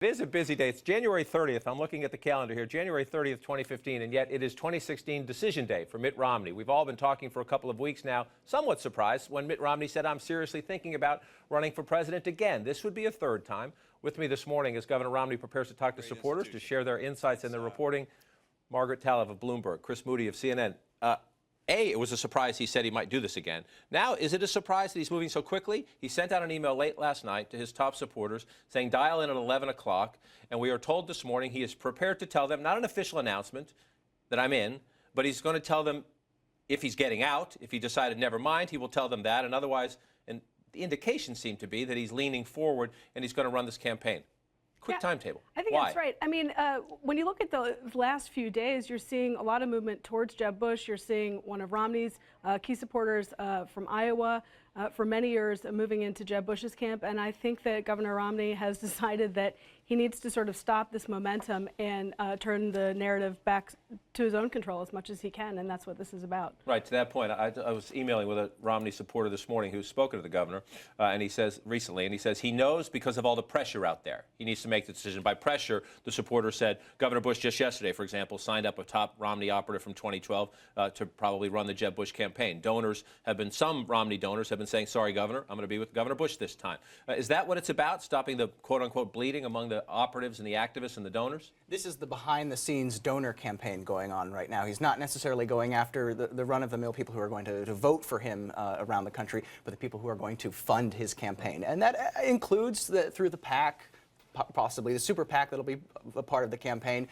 It is a busy day. It's January 30th. I'm looking at the calendar here, January 30th, 2015, and yet it is 2016 decision day for Mitt Romney. We've all been talking for a couple of weeks now, somewhat surprised when Mitt Romney said, I'm seriously thinking about running for president again. This would be a third time. With me this morning as Governor Romney prepares to talk to supporters to share their insights and their reporting, Margaret Talev of Bloomberg, Chris Moody of CNN. It was a surprise he said he might do this again. Now, is it a surprise that he's moving so quickly? He sent out an email late last night to his top supporters saying dial in at 11 o'clock, and we are told this morning he is prepared to tell them, not an official announcement that I'm in, but he's going to tell them if he's getting out. If he decided never mind, he will tell them that, and otherwise, and the indications seem to be that he's leaning forward and he's going to run this campaign. Quick timetable. I think that's right. I mean, when you look at the last few days, you're seeing a lot of movement towards Jeb Bush. You're seeing one of Romney's key supporters from Iowa for many years moving into Jeb Bush's camp. And I think that Governor Romney has decided that he needs to sort of stop this momentum and turn the narrative back to his own control as much as he can. And that's what this is about. Right. To that point, I was emailing with a Romney supporter this morning who's spoken to the governor, and he says recently, and he says he knows because of all the pressure out there. He needs to make the decision. By pressure, the supporter said Governor Bush just yesterday, for example, signed up a top Romney operative from 2012 to probably run the Jeb Bush campaign. Some Romney donors have been saying, sorry, Governor, I'm going to be with Governor Bush this time. Is that what it's about, stopping the quote-unquote bleeding among the operatives and the activists and the donors? This is the behind-the-scenes donor campaign going on right now. He's not necessarily going after the run-of-the-mill people who are going to vote for him around the country, but the people who are going to fund his campaign. And that includes through the PAC, possibly the super PAC that'll be a part of the campaign,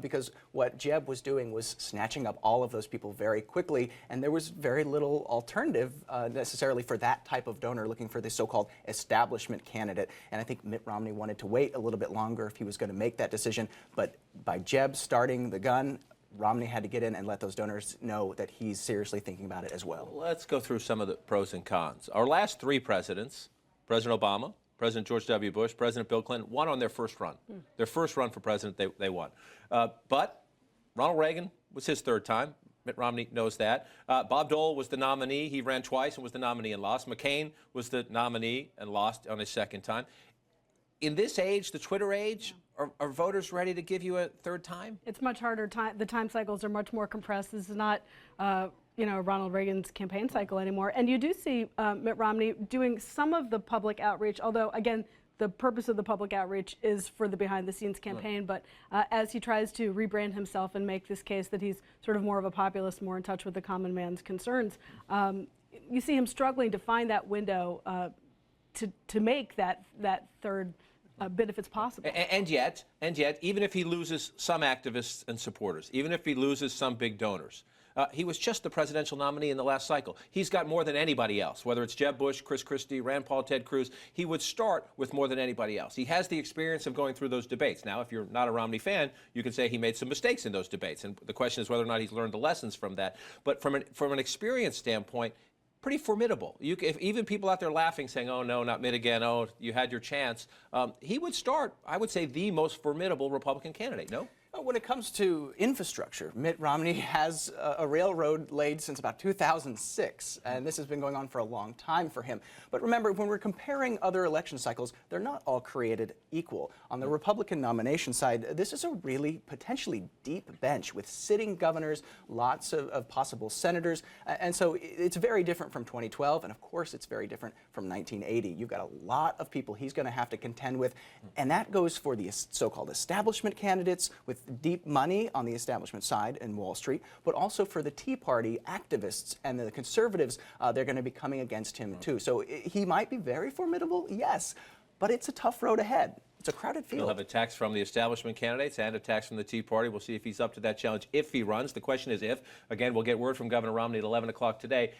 because what Jeb was doing was snatching up all of those people very quickly, and there was very little alternative necessarily for that type of donor looking for the so-called establishment candidate. And I think Mitt Romney wanted to wait a little bit longer if he was going to make that decision. But by Jeb starting the gun, Romney had to get in and let those donors know that he's seriously thinking about it as well. Let's go through some of the pros and cons. Our last three presidents, President Obama, President George W. Bush, President Bill Clinton, won on their first run. Their first run for president, they won. But Ronald Reagan was his third time. Mitt Romney knows that. Bob Dole was the nominee. He ran twice and was the nominee and lost. McCain was the nominee and lost on his second time. In this age, the Twitter age, are voters ready to give you a third time? It's much harder. The time cycles are much more compressed. This is not Ronald Reagan's campaign cycle anymore. And you do see Mitt Romney doing some of the public outreach, although, again, the purpose of the public outreach is for the behind-the-scenes campaign. But as he tries to rebrand himself and make this case that he's sort of more of a populist, more in touch with the common man's concerns, you see him struggling to find that window to make that third bit if it's possible. And yet, even if he loses some activists and supporters, even if he loses some big donors, he was just the presidential nominee in the last cycle. He's got more than anybody else, whether it's Jeb Bush, Chris Christie, Rand Paul, Ted Cruz. He would start with more than anybody else. He has the experience of going through those debates. Now, if you're not a Romney fan, you can say he made some mistakes in those debates, and the question is whether or not he's learned the lessons from that. But from an experience standpoint, pretty formidable. If even people out there laughing, saying, oh, no, not Mitt again, oh, you had your chance, he would start, I would say, the most formidable Republican candidate, no? When it comes to infrastructure, Mitt Romney has a railroad laid since about 2006, and this has been going on for a long time for him. But remember, when we're comparing other election cycles, they're not all created equal. On the Republican nomination side, this is a really potentially deep bench with sitting governors, lots of possible senators, and so it's very different from 2012, and of course it's very different from 1980. You've got a lot of people he's going to have to contend with, and that goes for the so-called establishment candidates with deep money on the establishment side in Wall Street, but also for the Tea Party activists and the conservatives. They're going to be coming against him too. So he might be very formidable, yes, but it's a tough road ahead. It's a crowded field. He'll have attacks from the establishment candidates and attacks from the Tea Party. We'll see if he's up to that challenge if he runs. The question is if. Again, we'll get word from Governor Romney at 11 o'clock today.